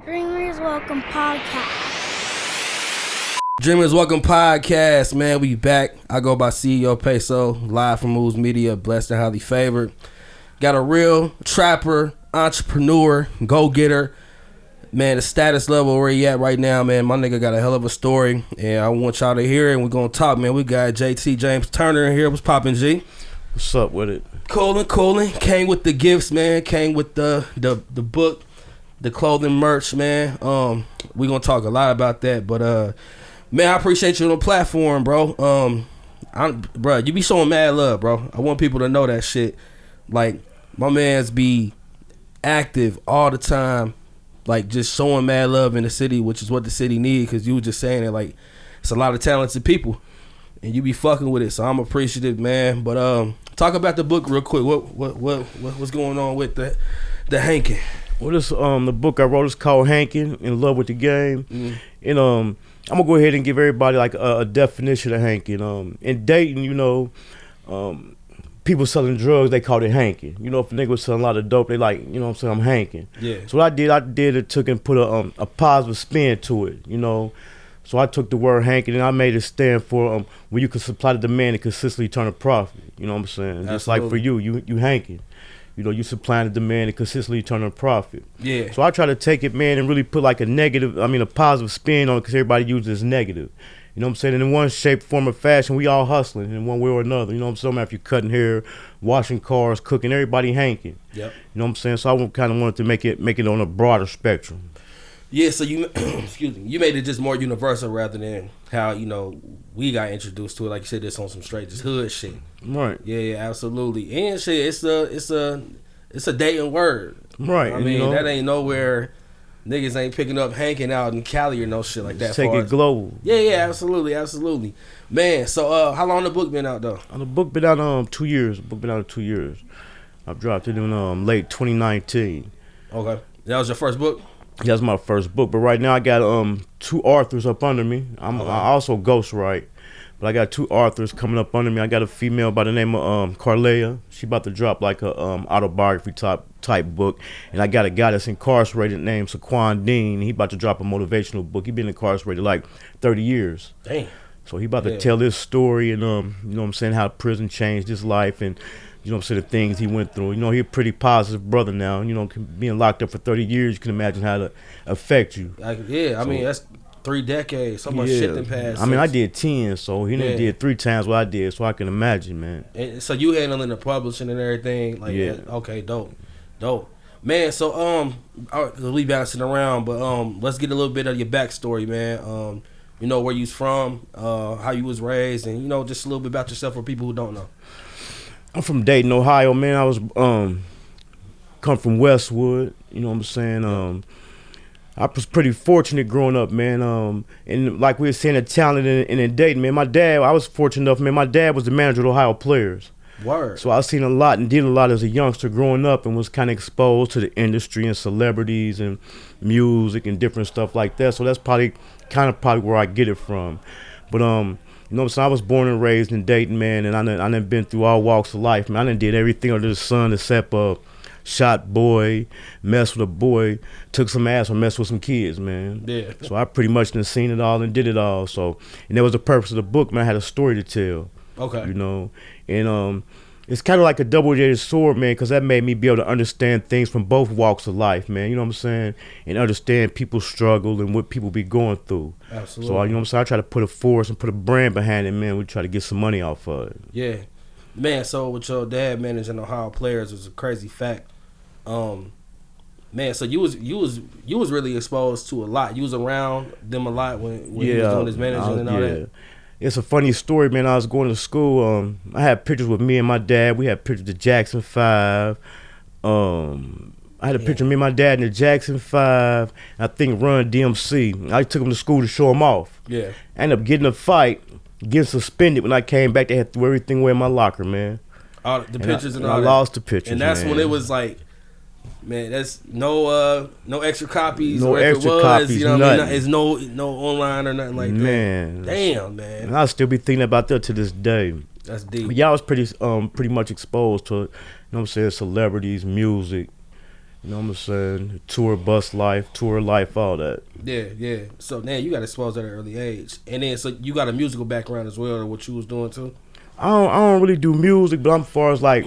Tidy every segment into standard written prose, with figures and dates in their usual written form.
Dreamers Welcome Podcast. Dreamers Welcome Podcast, man. We back. I go by CEO PESO, live from Moves Media, blessed and highly favored. Got a real trapper, entrepreneur, go-getter. Man, the status level where he at right now, man. My nigga got a hell of a story, and I want y'all to hear it, and we're going to talk, man. We got JT James Turner in here. What's poppin', G? What's up with it? Coolin'. Came with the gifts, man. Came with the book, the clothing merch, man. We gonna talk a lot about that, but man, I appreciate you on the platform, bro. Bro, you be showing mad love, bro. I want people to know that shit. Like, my mans be active all the time, like just showing mad love in the city, which is what the city need. Cause you were just saying it, like it's a lot of talented people, and you be fucking with it. So I'm appreciative, man. But talk about the book real quick. What's going on with the hanking? Well, this the book I wrote is called Hanking, In Love with the Game. And I'm gonna go ahead and give everybody like a definition of hanking. In Dayton, people selling drugs, they call it hanking. You know, if a nigga was selling a lot of dope, they like, you know what I'm saying, I'm hanking. Yeah. So what I did it took and put a positive spin to it, you know. So I took the word hanking and I made it stand for when you can supply the demand and consistently turn a profit. You know what I'm saying? Absolutely. Just like for you hanking. You know, you supplying the demand and consistently turning a profit. Yeah. So I try to take it, man, and really put like a positive spin on it, because everybody uses negative. You know what I'm saying? And in one shape, form, or fashion, we all hustling in one way or another. You know what I'm saying? If you're cutting hair, washing cars, cooking, everybody hanking. Yep. You know what I'm saying? So I kind of wanted to make it on a broader spectrum. Yeah, so you excuse me, you made it just more universal rather than how, you know, we got introduced to it. Like you said, this on some straight just hood shit. Right. Yeah, absolutely. And shit, it's a dating word. Right. I mean, that ain't nowhere niggas ain't picking up hanking out in Cali or no shit like that. Take it global. Yeah, absolutely. Man, so how long the book been out though? The book been out 2 years. The book been out 2 years. I dropped it in late 2019. Okay. That was your first book? That's my first book, but right now I got 2 authors up under me. I also ghostwrite, but I got 2 authors coming up under me. I got a female by the name of Carlea. She about to drop like a autobiography type book, and I got a guy that's incarcerated named Saquon Dean. He about to drop a motivational book. He been incarcerated like 30 years. Dang. So he about to tell his story and you know what I'm saying, how prison changed his life and, you know what I'm saying, the things he went through. You know, he a pretty positive brother now. You know, being locked up for 30 years, you can imagine how it affect you. I mean, that's 3 decades. So much shit done passed. I mean, I did 10, so he done did 3 times what I did, so I can imagine, man. And so you handling the publishing and everything, like okay, dope. Man, so we bouncing around, but let's get a little bit of your backstory, man. You know, where you from, how you was raised, and you know, just a little bit about yourself for people who don't know. I'm from Dayton, Ohio, man. I was come from Westwood, you know what I'm saying. I was pretty fortunate growing up, man. And like we were saying, the talent in Dayton, man. I was fortunate enough, man. My dad was the manager of the Ohio Players. Word. So I seen a lot and did a lot as a youngster growing up, and was kind of exposed to the industry and celebrities and music and different stuff like that. So that's probably where I get it from. But you know what I'm saying? I was born and raised in Dayton, man, and I done been through all walks of life, man. I done did everything under the sun except shot boy, mess with a boy, took some ass, or mess with some kids, man. Yeah. So I pretty much done seen it all and did it all. So, and that was the purpose of the book, man. I had a story to tell. Okay. You know, and it's kind of like a double-edged sword, man, because that made me be able to understand things from both walks of life, man. You know what I'm saying? And understand people's struggle and what people be going through. Absolutely. So, you know what I'm saying? I try to put a force and put a brand behind it, man. We try to get some money off of it. Yeah. Man, so with your dad managing Ohio Players was a crazy fact. Man, so you was really exposed to a lot. You was around them a lot when he was doing his managing and all that. It's a funny story, man. I was going to school. I had pictures with me and my dad. We had pictures of the Jackson 5. I had a picture of me and my dad in the Jackson 5. I think Run DMC. I took him to school to show him off. Yeah. I ended up getting a fight, getting suspended. When I came back, they had threw everything away in my locker, man. All the pictures and all that. I lost the pictures, and that's man. when it was like, man, that's no extra copies. No or if extra it was, copies, you know what I mean? nothing. It's no online or nothing like Man. that. Damn, man. And I still be thinking about that to this day. That's deep. But y'all was pretty much exposed to, you know what I'm saying, celebrities, music, You know what I'm saying? Tour bus life, tour life, all that. Yeah. So now you got exposed at an early age, and then so you got a musical background as well, or what you was doing too. I don't really do music, but I'm as far as like,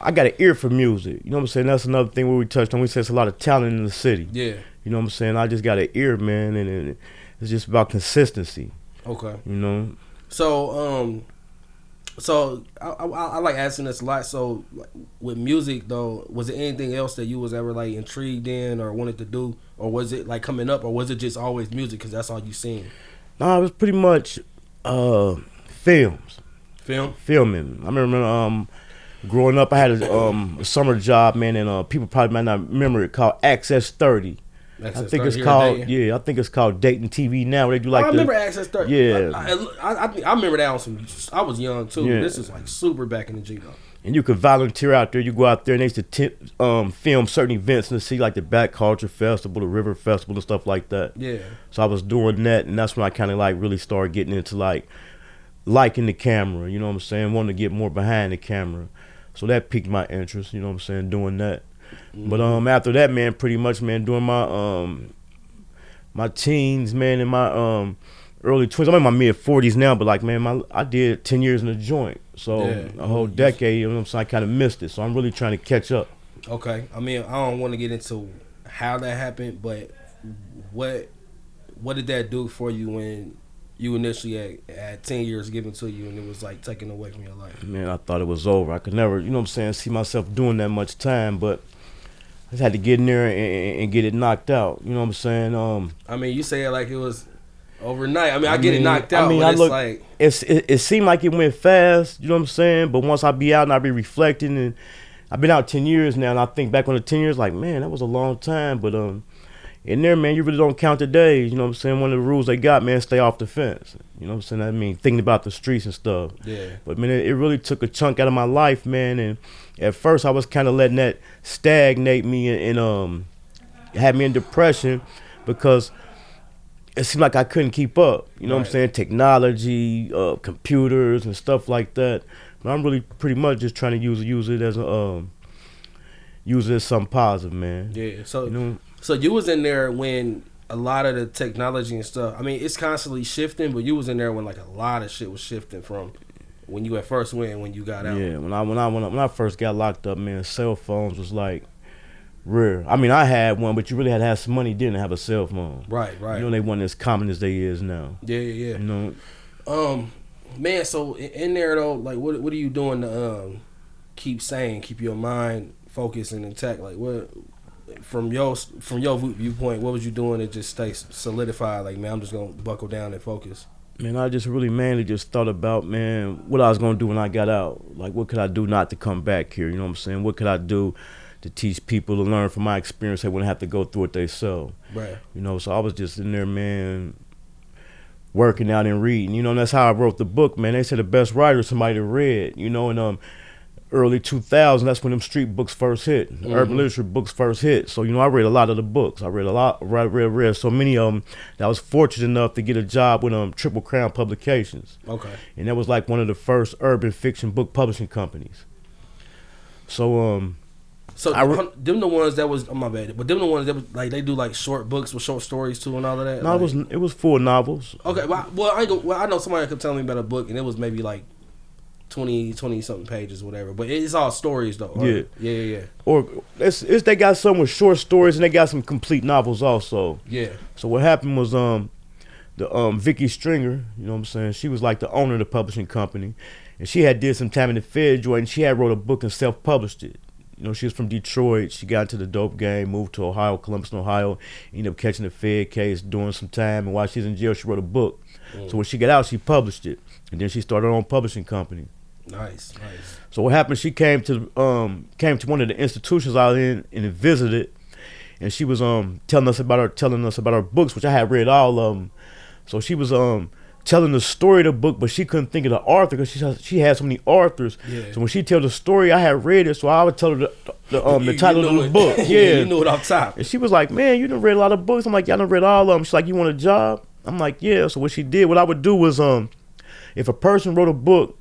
I got an ear for music. You know what I'm saying? That's another thing where we touched on. We said it's a lot of talent in the city. Yeah. You know what I'm saying? I just got an ear, man, and it's just about consistency. Okay. You know? So, I like asking this a lot. So, like, with music though, was it anything else that you was ever like intrigued in or wanted to do, or was it like coming up, or was it just always music because that's all you seen? No, it was pretty much films. Filming. I remember growing up, I had a summer job, man, and people probably might not remember it, called Access 30. I think it's called, I think it's called Dayton TV now. Where they do like I remember Access 30. Yeah. I remember that on some, I was young too. Yeah. This is like super back in the G though. And you could volunteer out there. You go out there and they used to film certain events in the city, like the Black Culture Festival, the River Festival, and stuff like that. Yeah. So I was doing that, and that's when I kind of like really started getting into like liking the camera. You know what I'm saying? Wanting to get more behind the camera. So that piqued my interest. You know what I'm saying? Doing that. Mm-hmm. But after that, man, pretty much, man, doing my my teens, man, and my early 20s. I'm in my mid 40s now, but like, man, I did 10 years in the joint. So a whole decade, you know what I'm saying? I kind of missed it. So I'm really trying to catch up. Okay. I mean, I don't want to get into how that happened, but what did that do for you when you initially had 10 years given to you and it was like taken away from your life? Man, I thought it was over. I could never, you know what I'm saying, see myself doing that much time, but I just had to get in there and get it knocked out. You know what I'm saying? I mean, you say it like it was overnight. I mean, I get it knocked out, but it's like... It seemed like it went fast, you know what I'm saying? But once I be out and I be reflecting, and I've been out 10 years now, and I think back on the 10 years, like, man, that was a long time. But in there, man, you really don't count the days, you know what I'm saying? One of the rules they got, man, stay off the fence. You know what I'm saying? I mean, thinking about the streets and stuff. Yeah. But, man, it really took a chunk out of my life, man. And at first, I was kind of letting that stagnate me and had me in depression because it seemed like I couldn't keep up. You know what I'm saying? Technology, computers, and stuff like that. But I'm really pretty much just trying to use it as something positive, man. Yeah. So you know? So you was in there when a lot of the technology and stuff, I mean, it's constantly shifting, but you was in there when like a lot of shit was shifting from when you at first went and when you got out. Yeah, when I first got locked up, man, cell phones was like rare. I mean, I had one, but you really had to have some money, didn't have a cell phone. Right. You know, they weren't as common as they is now. Yeah. You know? Man, so in there though, like what are you doing to keep your mind focused and intact? Like what from your viewpoint, what was you doing to just stay solidified? Like, man, I'm just gonna buckle down and focus. Man, I just really mainly just thought about, man, what I was gonna do when I got out. Like, what could I do not to come back here? You know what I'm saying? What could I do to teach people to learn from my experience? They wouldn't have to go through it themselves. Right. You know, so I was just in there, man, working out and reading. You know, and that's how I wrote the book, man. They said the best writer is somebody that read. You know, and early 2000s, that's when them street books first hit, urban literature books first hit. So, you know, I read a lot of the books. I read a lot, read so many of them that I was fortunate enough to get a job with Triple Crown Publications. Okay. And that was like one of the first urban fiction book publishing companies. So, them the ones that was, oh my bad, but them the ones that was like, they do like short books with short stories too and all of that? No, like, it was full novels. Okay, well, I know somebody kept telling me about a book and it was maybe like 20 something pages, whatever. But it's all stories though. Right? Yeah. Or they got some with short stories and they got some complete novels also. Yeah. So what happened was the Vicky Stringer, you know what I'm saying? She was like the owner of the publishing company, and she had did some time in the Fed joint, and she had wrote a book and self-published it. You know, she was from Detroit. She got into the dope game, moved to Ohio, Columbus, Ohio, ended up catching the Fed case, doing some time, and while she's in jail, she wrote a book. So when she got out, she published it, and then she started her own publishing company. Nice. So what happened? She came to one of the institutions I was in and visited, and she was telling us about her books, which I had read all of them. So she was telling the story of the book, but she couldn't think of the author because she had so many authors. Yeah. So when she tell the story, I had read it, so I would tell her the title of the book. Yeah, you knew it off top. And she was like, "Man, you done read a lot of books." I'm like, "Yeah, I done read all of them." She's like, "You want a job?" I'm like, "Yeah." So what I would do was, if a person wrote a book,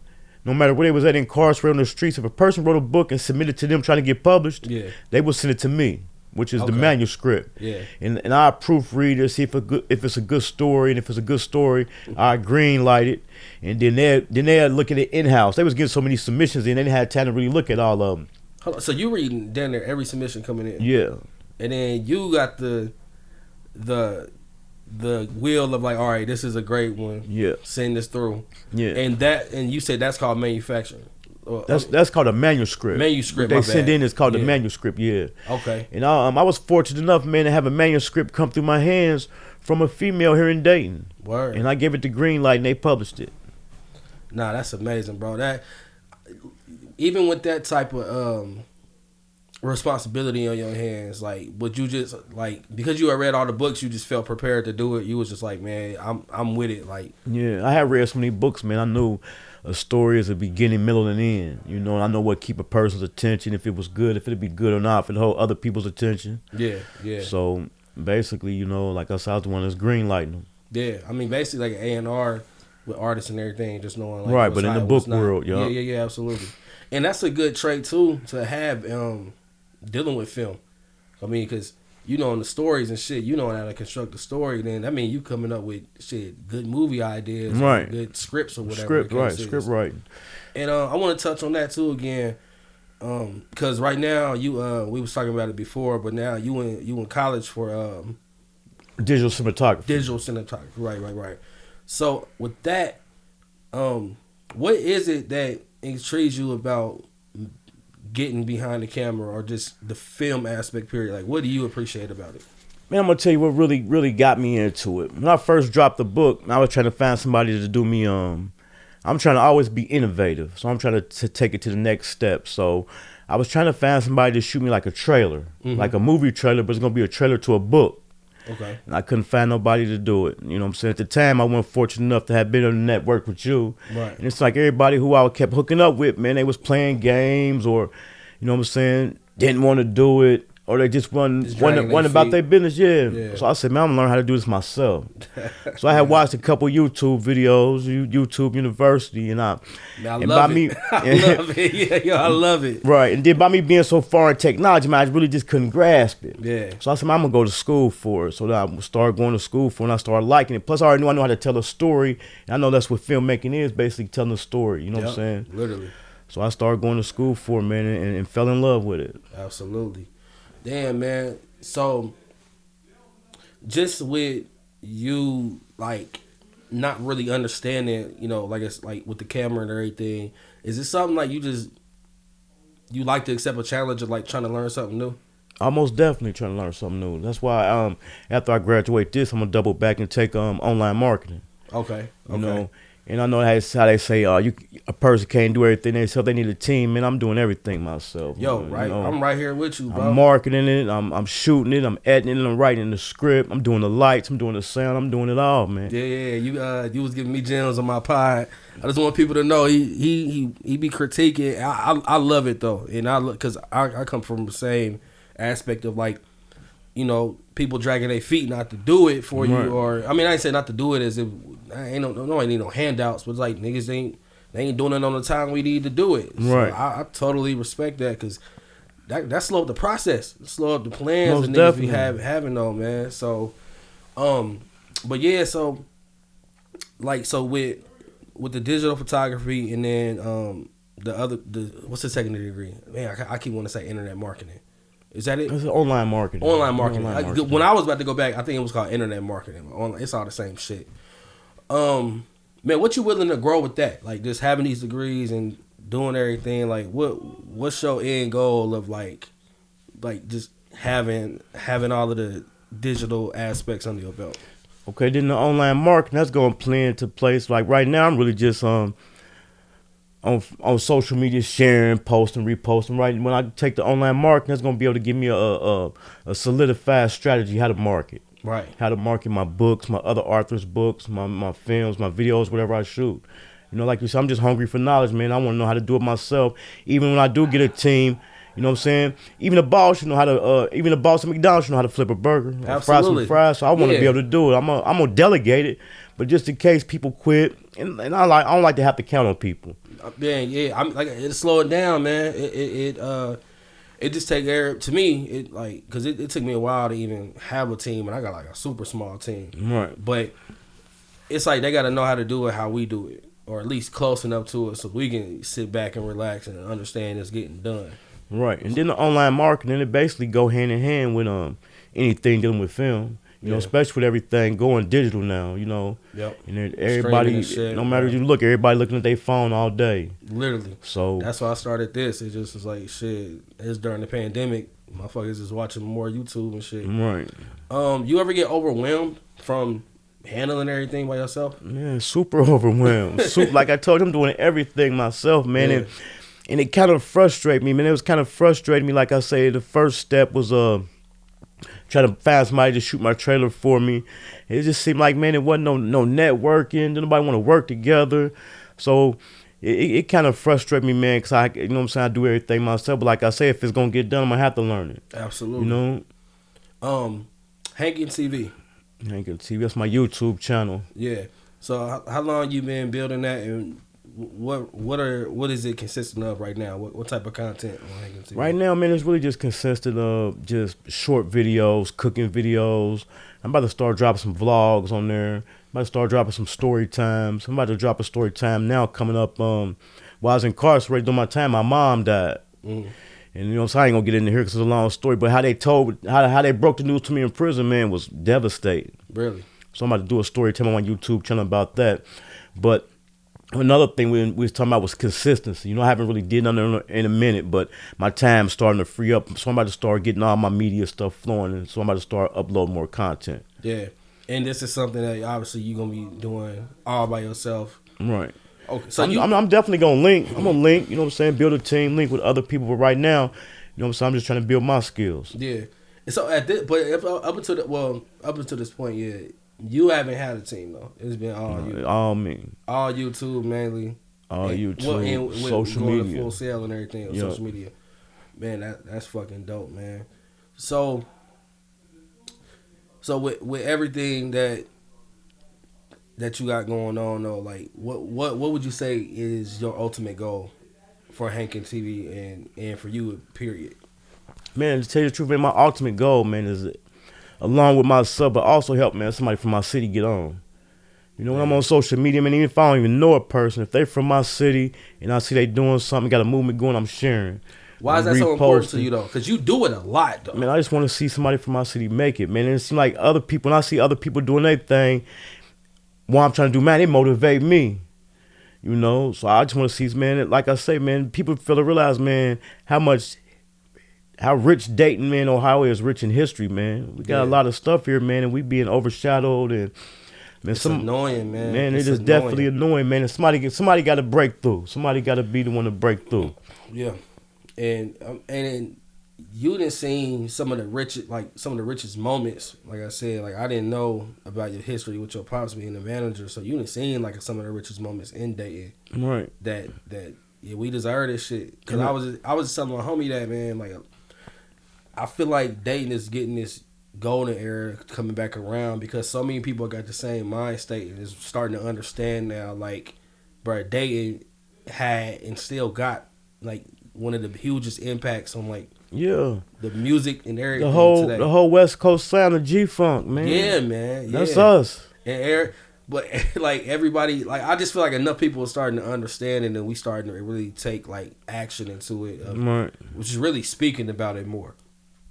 you no matter where they was at incarcerated on the streets, if a person wrote a book and submitted to them trying to get published, they would send it to me, which is the manuscript. And I proofread it, see if it's a good story, and if it's a good story, I green light it, and then they look at it in-house. They was getting so many submissions in, they didn't have time to really look at all of them. Hold on, so you reading down there every submission coming in? Yeah. And then you got the wheel of like, all right, this is a great one. Yeah. Send this through. Yeah. And you said that's called manufacturing. That's called a manuscript. Manuscript. What they send in is called a manuscript. Yeah. Okay. And I was fortunate enough, man, to have a manuscript come through my hands from a female here in Dayton. Word. And I gave it the green light, and they published it. Nah, that's amazing, bro. That even with that type of responsibility on your hands, like, would you just like, because you had read all the books, you just felt prepared to do it? You was just like, man, I'm with it. Like, yeah, I have read so many books, man. I knew a story is a beginning, middle, and end. You know, and I know what keep a person's attention, if it was good, if it'd be good or not, if it hold other people's attention. Yeah. So basically, you know, like I said, I was the one that's green lighting them. Yeah, I mean, basically like A&R with artists and everything, just knowing like, right, but in the book world, yeah, absolutely. And that's a good trait too to have dealing with film. I mean, because you know, in the stories and shit, you know how to construct a story. Then I mean, you coming up with shit, good movie ideas, right? Good scripts or whatever. Script writing. And I want to touch on that too again, because right now you we was talking about it before, but now you in college for digital cinematography. Digital cinematography, right. So with that, what is it that intrigues you about getting behind the camera or just the film aspect period? Like, what do you appreciate about it? Man, I'm gonna tell you what really got me into it. When I first dropped the book, I was trying to find somebody to do me. I'm trying to always be innovative, so I'm trying to take it to the next step. So I was trying to find somebody to shoot me like a trailer, like a movie trailer, but it's gonna be a trailer to a book. Okay. And I couldn't find nobody to do it. You know what I'm saying? At the time, I wasn't fortunate enough to have been on the network with you. Right. And it's like everybody who I kept hooking up with, man, they was playing games or, you know what I'm saying, didn't want to do it. Or they just one about their business, yeah. So I said, man, I'm gonna learn how to do this myself. So I had watched a couple YouTube videos, YouTube University, and I love it. I love it. I love it. Right, and then by me being so far in technology, man, I really just couldn't grasp it. Yeah. So I said, man, I'm gonna go to school for it. So then I started going to school for it, and I started liking it. Plus, I already knew I know how to tell a story. And I know that's what filmmaking is, basically telling a story. You know what I'm saying? Literally. So I started going to school for it, man, and fell in love with it. Absolutely. Damn, man. So, just with you, like, not really understanding, you know, like it's like with the camera and everything, is it something like you like to accept a challenge of like trying to learn something new? I'm most definitely trying to learn something new. That's why after I graduate this, I'm gonna double back and take online marketing. Okay. You know, and I know how they say a person can't do everything themselves. They need a team, and I'm doing everything myself. Yo, right. You know, I'm right here with you, bro. I'm marketing it. I'm shooting it. I'm editing it. I'm writing the script. I'm doing the lights. I'm doing the sound. I'm doing it all, man. Yeah. You was giving me gems on my pod. I just want people to know he be critiquing. I love it though, and because I come from the same aspect of like, you know, people dragging their feet not to do it for you, or I mean, I ain't say not to do it as if I ain't need no handouts, but it's like niggas they ain't doing it on the time we need to do it. So right. I totally respect that because that slow up the process, slow up the plans Most that niggas definitely. be having though, man. So, but yeah, so with the digital photography and then the what's the secondary degree? Man, I keep wanting to say internet marketing. Is that it? It's online marketing. Online marketing. When I was about to go back, I think it was called internet marketing. It's all the same shit. Man, what you willing to grow with that? Like just having these degrees and doing everything. Like what's your end goal of like just having all of the digital aspects under your belt? Okay, then the online marketing, that's going to play into place. Like right now, I'm really just on social media, sharing, posting, reposting. Right, when I take the online marketing, that's gonna be able to give me a solidified strategy how to market. Right. How to market my books, my other authors' books, my films, my videos, whatever I shoot. You know, like you said, I'm just hungry for knowledge, man. I want to know how to do it myself. Even when I do get a team, you know what I'm saying? Even the boss should know how to. Even the boss at McDonald's should know how to flip a burger, fry some fries. So I want to be able to do it. I'm gonna delegate it. But just in case people quit and I don't like to have to count on people. Man, yeah, I'm like it's slowing down, man. It just take to me it like because it took me a while to even have a team, and I got like a super small team. Right. But it's like they got to know how to do it how we do it, or at least close enough to it so we can sit back and relax and understand it's getting done. Right. And then the online marketing, it basically go hand in hand with anything dealing with film. You know, especially with everything going digital now, you know. Yep. And then everybody, shit, no matter you look, everybody looking at their phone all day. Literally. So that's why I started this. It just was like, shit, it's during the pandemic. Motherfuckers just watching more YouTube and shit. Right. You ever get overwhelmed from handling everything by yourself? Man, super overwhelmed. Like I told him, doing everything myself, man. Yeah. And it kind of frustrated me, man. It was kind of frustrating me. Like I say, the first step was trying to find somebody to shoot my trailer for me. It just seemed like, man, it wasn't no networking. Didn't nobody want to work together. So it kind of frustrated me, man, because you know what I'm saying, I do everything myself. But like I say, if it's going to get done, I'm going to have to learn it. Absolutely. You know? Hankin TV. Hankin TV, that's my YouTube channel. Yeah. So how long you been building that, and what is it consisting of right now? What type of content on Hankin TV? Right now, man, it's really just consisted of just short videos, cooking videos. I'm about to start dropping some vlogs on there. I'm about to start dropping some story times. I'm about to drop a story time now coming up. While I was incarcerated during my time, my mom died. And you know, so I ain't gonna get into here because it's a long story. But how they broke the news to me in prison, man, was devastating. Really? So I'm about to do a story time on my YouTube channel about that. But another thing we was talking about was consistency. You know, I haven't really did nothing in a minute, but my time's starting to free up. So I'm about to start getting all my media stuff flowing, and so I'm about to start uploading more content. Yeah, and this is something that obviously you're gonna be doing all by yourself. Right. Okay. So I'm definitely gonna link. I'm gonna link. You know what I'm saying? Build a team, link with other people. But right now, you know what I'm saying? I'm just trying to build my skills. Yeah. And so up until this point, yeah. You haven't had a team though. It's been all you. All me. All YouTube mainly. All YouTube. Social media. Full Sail and everything on social media. Man, that's fucking dope, man. So with everything that you got going on though, like what would you say is your ultimate goal for Hankin TV and for you, period? Man, to tell you the truth, man, my ultimate goal, man, is along with myself, but also help, man, somebody from my city get on. You know, when I'm on social media, man, even if I don't even know a person, if they from my city and I see they doing something, got a movement going, I'm sharing. Why is that so important to you, though? Because you do it a lot, though. Man, I just want to see somebody from my city make it, man. And it seems like other people, when I see other people doing their thing, what I'm trying to do, man, they motivate me. You know, so I just want to see, man, like I say, man, people fail to realize, man, how rich Dayton, man, Ohio is rich in history, man. We got a lot of stuff here, man, and we being overshadowed, and man, it's annoying, man. Man, it is definitely annoying, man. And somebody got to break through. Somebody got to be the one to break through. Yeah, and you didn't see some of the richest moments. Like I said, like I didn't know about your history with your pops being a manager, so you didn't see like some of the richest moments in Dayton. Right. That we deserve this shit. Cause I was telling my homie that, man, like I feel like Dayton is getting this golden era coming back around because so many people got the same mind state and is starting to understand now, like, bro, Dayton had and still got like one of the hugest impacts on like the music and everything. The whole West Coast sound of G-Funk, man. Yeah, man. That's us. And but like everybody, like I just feel like enough people are starting to understand it, and we starting to really take like action into it, right. Which is really speaking about it more.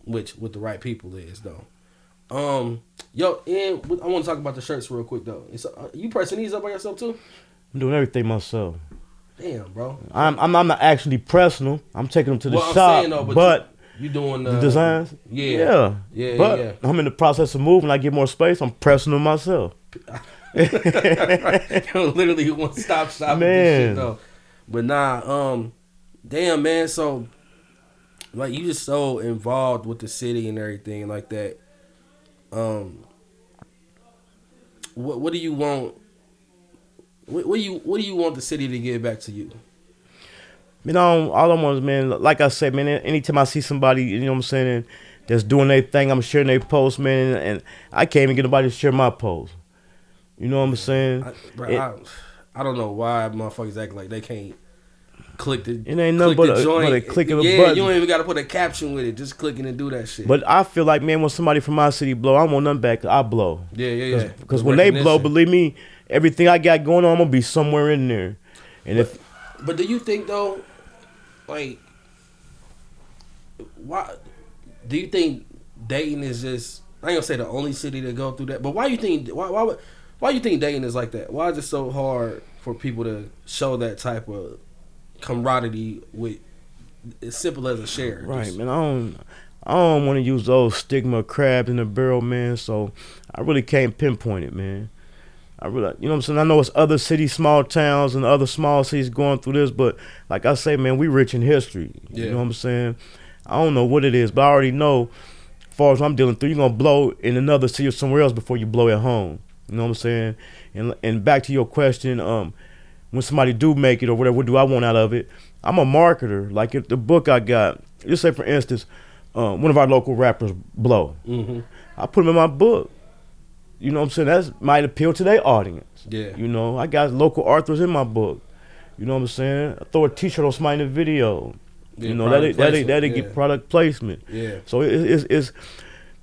Which with the right people is though. And I want to talk about the shirts real quick though. You pressing these up by yourself too? I'm doing everything myself. Damn, bro. I'm not actually pressing them. I'm taking them to the shop. Saying, though, but you doing the designs? Yeah. But I'm in the process of moving. I get more space. I'm pressing them myself. Literally one stop shopping this shit though. But nah, damn, man. So like you just so involved with the city and everything like that. What do you want? What do you want the city to give back to you? You know, all I want is, man, like I said, man, anytime I see somebody, you know what I'm saying, that's doing their thing, I'm sharing their post, man, and I can't even get nobody to share my post. You know what I'm saying? I don't know why motherfuckers act like they can't click the. It ain't nothing but a click of a button. You don't even got to put a caption with it. Just clicking and do that shit. But I feel like, man, when somebody from my city blow, I don't want nothing back. I blow. Yeah. Because when they blow, believe me, everything I got going on, I'm gonna be somewhere in there. And but do you think though, like, why do you think Dayton is just? I ain't gonna say the only city to go through that, but why you think you think Dayton is like that? Why is it so hard for people to show that type of camaraderie with as simple as a share? Right, man. I don't want to use those stigma crabs in the barrel, man. So I really can't pinpoint it, man. You know what I'm saying? I know it's other cities, small towns, and other small cities going through this, but like I say, man, we rich in history. Yeah. You know what I'm saying? I don't know what it is, but I already know. As far as I'm dealing through, you're gonna blow in another city or somewhere else before you blow at home. You know what I'm saying? And back to your question, when somebody do make it or whatever, what do I want out of it? I'm a marketer. Like if the book I got, just say for instance, one of our local rappers blow. Mm-hmm. I put him in my book. You know what I'm saying? That might appeal to their audience. Yeah. You know, I got local authors in my book. You know what I'm saying? I throw a t-shirt on somebody in the video. Yeah, you know, that'll get product placement. Yeah. So it's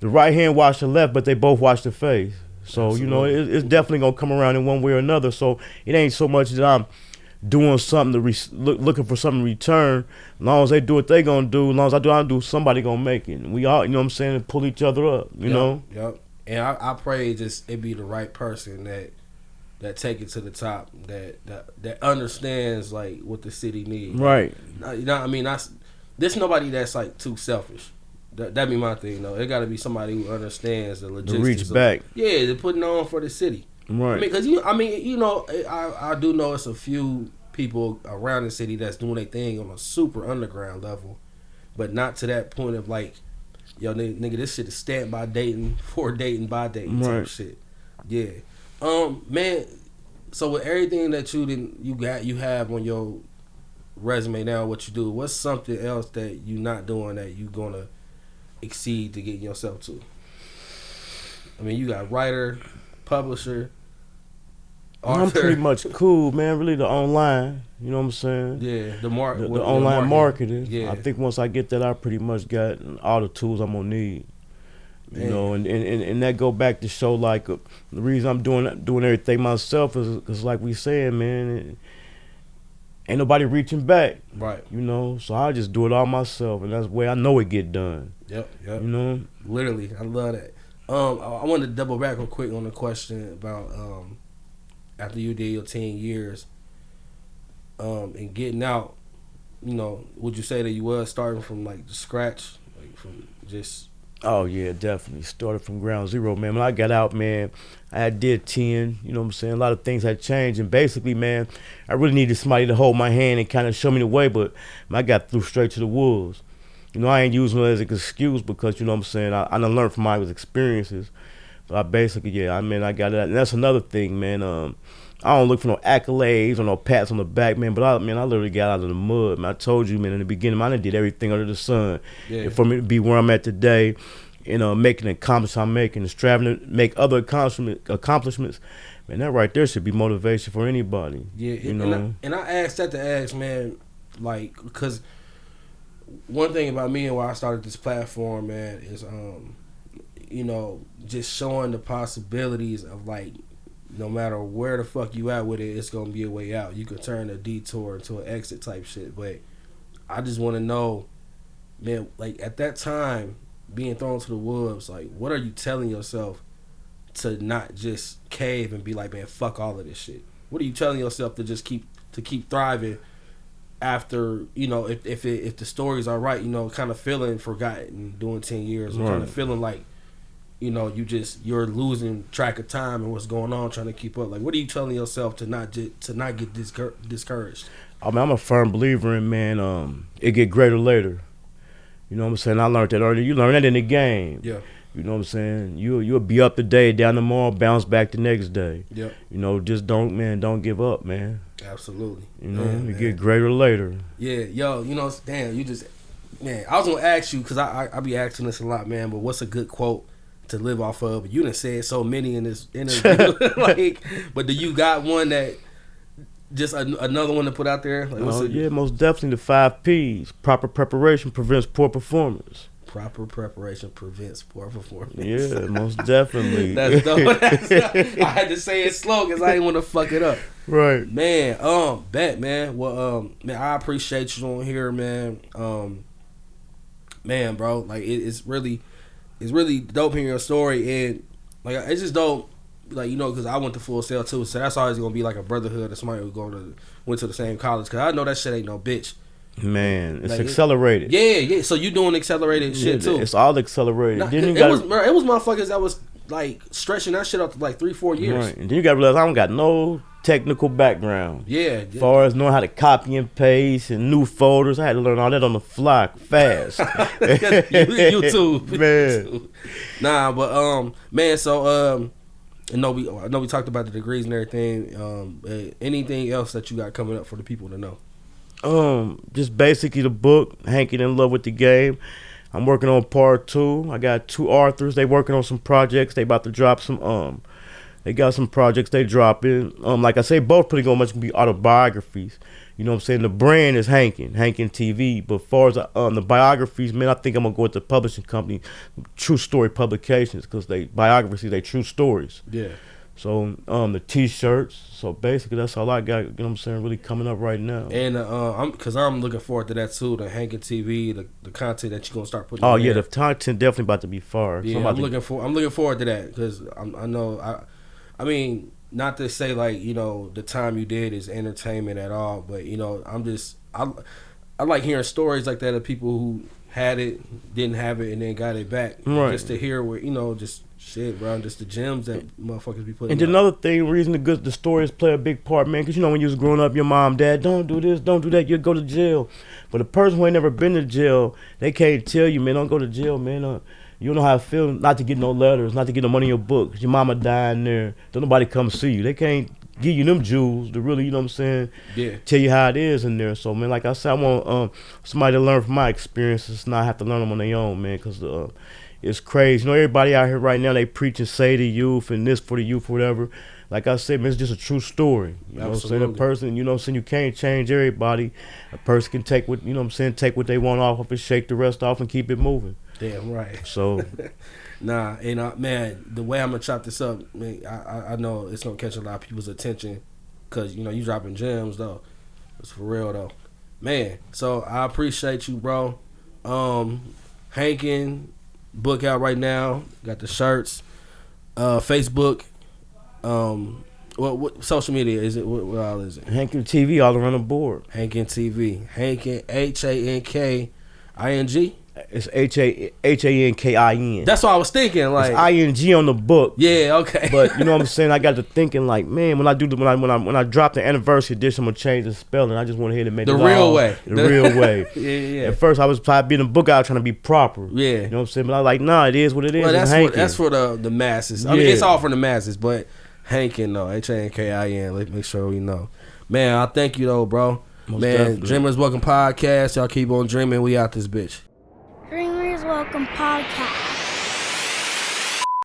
the right hand wash the left, but they both wash the face. So, Absolutely. you know, it's definitely going to come around in one way or another. So it ain't so much that I'm doing something looking for something in return. As long as they do what they going to do, as long as I do, somebody going to make it. And we all, you know what I'm saying, pull each other up, you know? Yep. And I pray just it be the right person that take it to the top, that understands like what the city needs. Right. You know what I mean? There's nobody that's like too selfish. That be my thing though. It got to be somebody who understands the logistics. To reach back. Yeah, they're putting on for the city. Right. I mean, because I do know it's a few people around the city that's doing their thing on a super underground level, but not to that point of like, yo, nigga, this shit is stamped by Dayton, for Dayton, by Dayton type shit. Yeah. Man, so with everything that you have on your resume now, what you do, what's something else that you not doing that you gonna exceed to get yourself to? I mean, you got writer, publisher, author. I'm pretty much cool, man. Really, the online. You know what I'm saying? Yeah, the online marketing. Yeah. I think once I get that, I pretty much got all the tools I'm gonna need. You know, and that go back to show like the reason I'm doing everything myself is because like we saying, man, ain't nobody reaching back. Right. You know, so I just do it all myself, and that's the way I know it get done. Yep. You know, literally, I love that. I wanted to double back real quick on the question about after you did your 10 years, and getting out. You know, would you say that you was starting from like scratch, like from just? Oh yeah, definitely started from ground zero, man. When I got out, man, I did 10. You know what I'm saying? A lot of things had changed, and basically, man, I really needed somebody to hold my hand and kind of show me the way. But I got through straight to the wolves. You know, I ain't using it as an excuse because, you know what I'm saying, I done learned from my experiences. So I basically, I got it. And that's another thing, man. I don't look for no accolades or no pats on the back, man. But I literally got out of the mud, man. I told you, man, in the beginning, I done did everything under the sun. Yeah. And for me to be where I'm at today, you know, making the accomplishments I'm making and striving to make other accomplishments, man, that right there should be motivation for anybody. Yeah, you know. And I asked that to ask, man, like, because one thing about me and why I started this platform, man, is you know, just showing the possibilities of like, no matter where the fuck you at with it, it's gonna be a way out. You could turn a detour into an exit type shit. But I just want to know, man, like at that time, being thrown to the wolves, like what are you telling yourself to not just cave and be like, man, fuck all of this shit? What are you telling yourself to just keep thriving after, you know, if the stories are right, you know, kind of feeling forgotten doing 10 years, or kind of feeling like, you know, you're losing track of time and what's going on, trying to keep up. Like, what are you telling yourself to not get discouraged? I mean, I'm a firm believer in, man, it get greater later. You know what I'm saying? I learned that earlier. You learn that in the game. Yeah. You know what I'm saying? You'll be up today, down tomorrow, bounce back the next day. Yeah. You know, just don't give up, man. Absolutely. You know, yeah, you get greater later. Yeah, yo, you know, damn, you just, man, I was gonna ask you, because I be asking this a lot, man, but what's a good quote to live off of? You done said so many in this interview. Like, but do you got one that just another one to put out there? Like, Yeah, most definitely the 5 P's. Proper preparation prevents poor performance. Proper preparation prevents poor performance. Yeah, most definitely. That's dope. I had to say it slow because I didn't want to fuck it up. Right. Man, bet, man. Well, man, I appreciate you on here, man. Man, bro, like it's really dope hearing your story, and like it's just dope, like, you know, because I went to Full Sail too, so that's always gonna be like a brotherhood of somebody who went to the same college, because I know that shit ain't no bitch. Man, it's like, accelerated. Yeah. So you doing accelerated shit too? It's all accelerated. Nah, it was motherfuckers that was like stretching that shit up to like 3-4 years. Right, and then you gotta realize I don't got no technical background. Yeah. As far as knowing how to copy and paste and new folders, I had to learn all that on the fly fast. you too, man. Nah, but man. So I know we talked about the degrees and everything. Anything else that you got coming up for the people to know? Just basically the book, Hankin' in Love with the Game. I'm working on part 2. I got 2 authors. They working on some projects. They about to drop some they got some projects they dropping. Like I say, both pretty much gonna be autobiographies. You know what I'm saying? The brand is Hankin TV, but as far as the biographies, man, I think I'm gonna go with the publishing company, True Story Publications, because biographies, they true stories. Yeah. So the T-shirts. So basically, that's all I got. You know what I'm saying? Really coming up right now. And I'm looking forward to that too. The Hankin TV, the content that you're gonna start putting. Oh yeah, the content definitely about to be fire. Yeah, I'm looking forward to that, because I mean, not to say like, you know, the time you did is entertainment at all, but you know, I like hearing stories like that of people who had it, didn't have it, and then got it back. Right. Just to hear where, you know, just shit, bro, just the gems that motherfuckers be putting. And then another thing, reason the stories play a big part, man, because you know when you was growing up, your mom, dad, don't do this, don't do that, you'll go to jail. But a person who ain't never been to jail, they can't tell you, man, don't go to jail, man. You don't know how it feels not to get no letters, not to get no money in your book. Your mama dying there. Don't nobody come see you. They can't give you them jewels to really, you know what I'm saying, tell you how it is in there. So, man, like I said, I want somebody to learn from my experiences, not have to learn them on their own, man, because it's crazy. You know, everybody out here right now, they preach and say to youth and this for the youth or whatever. Like I said, man, it's just a true story. You know what I'm saying? A person, you know what I'm saying, you can't change everybody. A person can take what, you know what I'm saying, take what they want off of it, shake the rest off, and keep it moving. Damn right. So, nah, and man, the way I'm gonna chop this up, man, I know it's gonna catch a lot of people's attention, cause you know you dropping gems though. It's for real though, man. So I appreciate you, bro. Hankin, book out right now. Got the shirts, Facebook. What social media is it? What all is it? Hankin TV all around the board. Hankin TV. Hankin HANKING. It's HANKIN. That's what I was thinking. Like it's ING on the book. Yeah, okay. But you know what I'm saying? I got to thinking like, man, when I drop the anniversary edition, I'm gonna change the spelling. I just went ahead and make the real way. The real way. Yeah. At first, I was probably being a book out trying to be proper. Yeah. You know what I'm saying? But I was like, nah, it is what it is. Well, that's for the masses. I mean, it's all for the masses, but Hankin though, HANKIN. Let's make sure we know. Man, I thank you though, bro. Most man, definitely. Dreamers Welcome Podcast. Y'all keep on dreaming. We out this bitch. Dreamers Welcome Podcast.